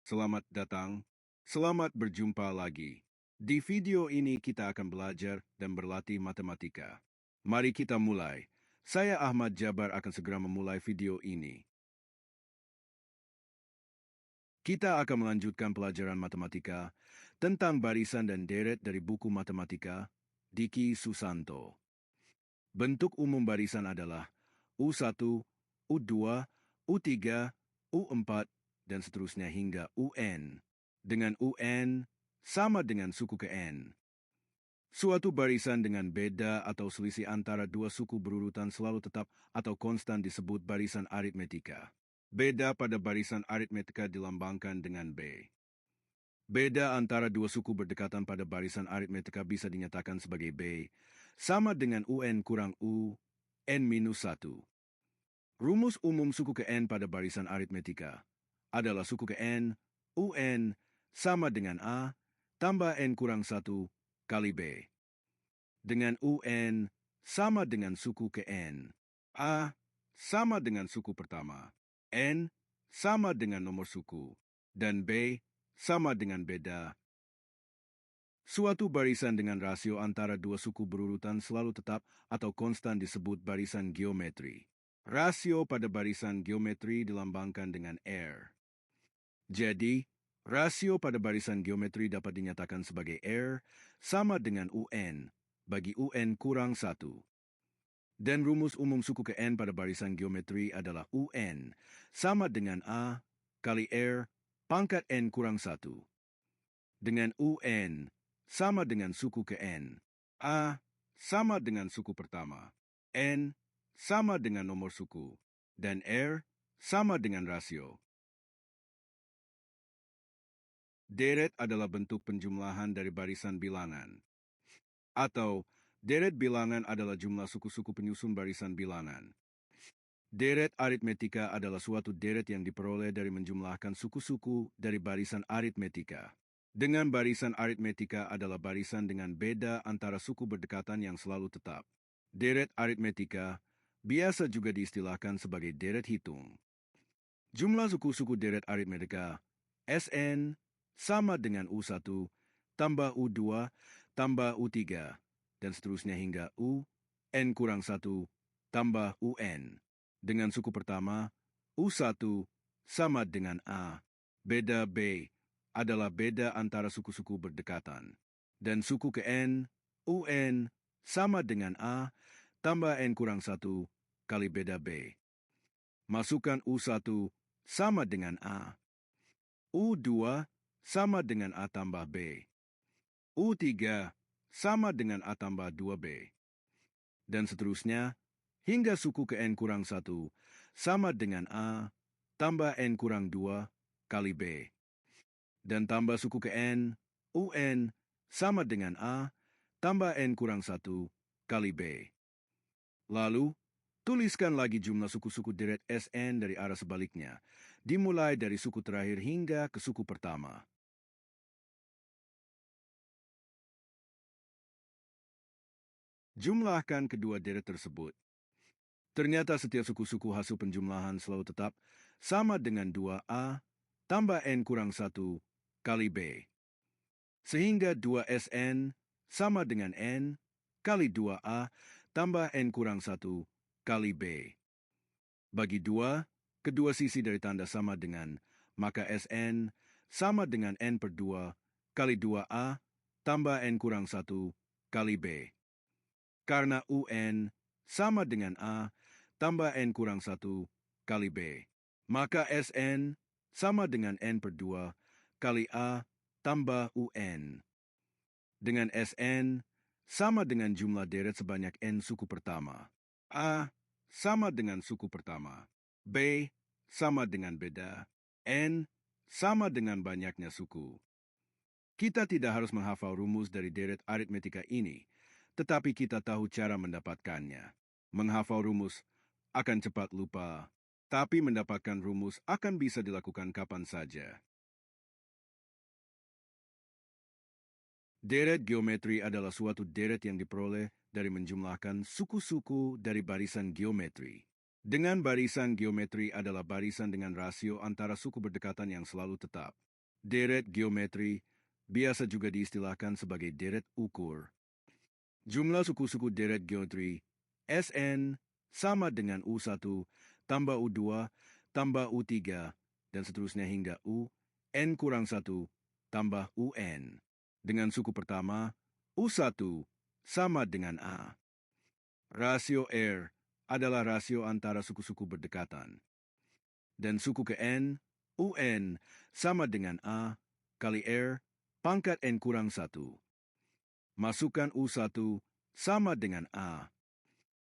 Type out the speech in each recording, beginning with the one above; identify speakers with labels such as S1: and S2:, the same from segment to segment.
S1: Selamat datang. Selamat berjumpa lagi. Di video ini kita akan belajar dan berlatih matematika. Mari kita mulai. Saya Ahmad Jabar akan segera memulai video ini. Kita akan melanjutkan pelajaran matematika tentang barisan dan deret dari buku matematika Diki Susanto. Bentuk umum barisan adalah U1, U2, U3, U4, dan seterusnya hingga UN. Dengan UN sama dengan suku ke N. Suatu barisan dengan beda atau selisih antara dua suku berurutan selalu tetap atau konstan disebut barisan aritmetika. Beda pada barisan aritmetika dilambangkan dengan B. Beda antara dua suku berdekatan pada barisan aritmetika bisa dinyatakan sebagai B, sama dengan UN kurang U, N minus 1. Rumus umum suku ke N pada barisan aritmetika adalah suku ke N, UN, sama dengan A, tambah N kurang 1, kali B. Dengan UN, sama dengan suku ke N. A, sama dengan suku pertama. N, sama dengan nomor suku. Dan B, sama dengan beda. Suatu barisan dengan rasio antara dua suku berurutan selalu tetap atau konstan disebut barisan geometri. Rasio pada barisan geometri dilambangkan dengan R. Jadi, rasio pada barisan geometri dapat dinyatakan sebagai R sama dengan UN bagi UN kurang 1. Dan rumus umum suku ke N pada barisan geometri adalah UN sama dengan A kali R pangkat N kurang 1. Dengan UN sama dengan suku ke N. A sama dengan suku pertama. N sama dengan nomor suku. Dan R sama dengan rasio. Deret adalah bentuk penjumlahan dari barisan bilangan. Atau, deret bilangan adalah jumlah suku-suku penyusun barisan bilangan. Deret aritmetika adalah suatu deret yang diperoleh dari menjumlahkan suku-suku dari barisan aritmetika. Dengan barisan aritmetika adalah barisan dengan beda antara suku berdekatan yang selalu tetap. Deret aritmetika biasa juga diistilahkan sebagai deret hitung. Jumlah suku-suku deret aritmetika Sn sama dengan U1 tambah U2 tambah U3 dan seterusnya hingga U N kurang 1 tambah UN. Dengan suku pertama, U1 sama dengan A. Beda B adalah beda antara suku-suku berdekatan. Dan suku ke N, UN, sama dengan A, tambah N kurang 1 kali beda B. Masukkan U1 sama dengan A. U2 sama dengan A tambah B. U3 sama dengan A tambah 2B. Dan seterusnya, hingga suku ke N kurang 1 sama dengan A tambah N kurang 2 kali B. Dan tambah suku ke N, UN, sama dengan A, tambah N kurang 1 kali B. Lalu, tuliskan lagi jumlah suku-suku deret Sn dari arah sebaliknya, dimulai dari suku terakhir hingga ke suku pertama. Jumlahkan kedua deret tersebut. Ternyata setiap suku-suku hasil penjumlahan selalu tetap sama dengan 2A tambah N kurang 1 kali B. Sehingga 2Sn sama dengan N kali 2A tambah N kurang 1 kali B. Bagi 2, kedua sisi dari tanda sama dengan, maka Sn sama dengan N per 2 kali 2A tambah N kurang 1 kali B. Karena UN sama dengan A tambah N kurang 1 kali B. Maka Sn sama dengan N per 2 kali A tambah UN. Dengan Sn sama dengan jumlah deret sebanyak N suku pertama. A sama dengan suku pertama. B sama dengan beda. N sama dengan banyaknya suku. Kita tidak harus menghafal rumus dari deret aritmetika ini, tetapi kita tahu cara mendapatkannya. Menghafal rumus akan cepat lupa, tapi mendapatkan rumus akan bisa dilakukan kapan saja. Deret geometri adalah suatu deret yang diperoleh dari menjumlahkan suku-suku dari barisan geometri. Dengan barisan geometri adalah barisan dengan rasio antara suku berdekatan yang selalu tetap. Deret geometri biasa juga diistilahkan sebagai deret ukur. Jumlah suku-suku deret geometri Sn sama dengan U1 tambah U2 tambah U3 dan seterusnya hingga UN kurang 1 tambah UN. Dengan suku pertama, U1 sama dengan A. Rasio R adalah rasio antara suku-suku berdekatan. Dan suku ke N, UN sama dengan A kali R pangkat N kurang 1. Masukkan U1 sama dengan A.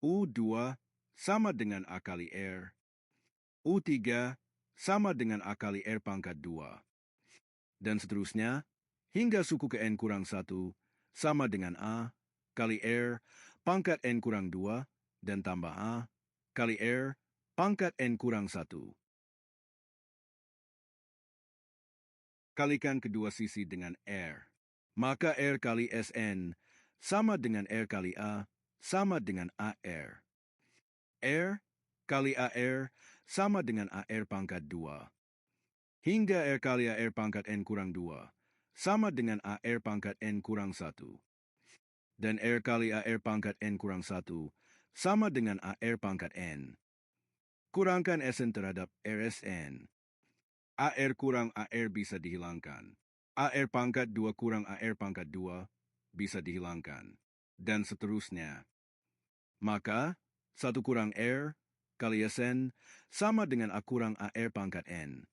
S1: U2 sama dengan A kali R. U3 sama dengan A kali R pangkat 2. Dan seterusnya, hingga suku ke N kurang 1 sama dengan A kali R pangkat N kurang 2 dan tambah A kali R pangkat N kurang 1. Kalikan kedua sisi dengan R. Maka R kali Sn sama dengan R kali A sama dengan AR. R kali AR sama dengan AR pangkat 2. Hingga R kali AR pangkat N kurang 2 sama dengan AR pangkat N kurang 1. Dan R kali AR pangkat N kurang 1 sama dengan AR pangkat N. Kurangkan Sn terhadap RSN. AR kurang AR bisa dihilangkan. AR pangkat 2 kurang AR pangkat 2 bisa dihilangkan. Dan seterusnya. Maka, 1 kurang R kali Sn sama dengan A kurang AR pangkat N.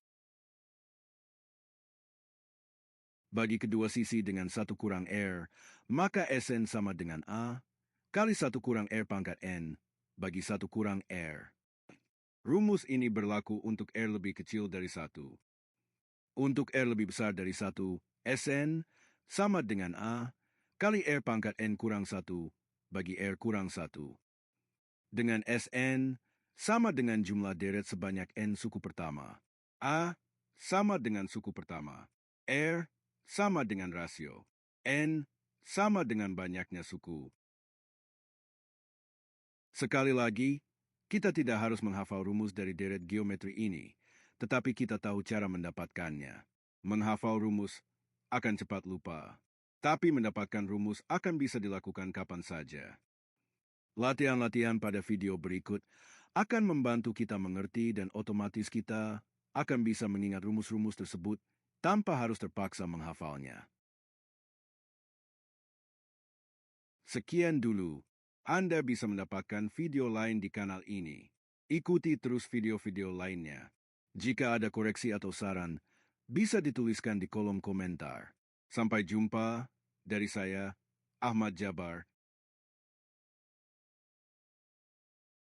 S1: Bagi kedua sisi dengan 1 kurang R, maka Sn sama dengan A kali 1 kurang R pangkat N bagi 1 kurang R. Rumus ini berlaku untuk R lebih kecil dari 1. Untuk R lebih besar dari 1, Sn sama dengan A kali R pangkat N kurang 1 bagi R kurang 1. Dengan Sn sama dengan jumlah deret sebanyak N suku pertama. A sama dengan suku pertama. R sama dengan rasio. N sama dengan banyaknya suku. Sekali lagi, kita tidak harus menghafal rumus dari deret geometri ini, tetapi kita tahu cara mendapatkannya. Menghafal rumus akan cepat lupa, tapi mendapatkan rumus akan bisa dilakukan kapan saja. Latihan-latihan pada video berikut akan membantu kita mengerti dan otomatis kita akan bisa mengingat rumus-rumus tersebut tanpa harus terpaksa menghafalnya. Sekian dulu. Anda bisa mendapatkan video lain di kanal ini. Ikuti terus video-video lainnya. Jika ada koreksi atau saran, bisa dituliskan di kolom komentar. Sampai jumpa dari saya, Ahmad Jabar,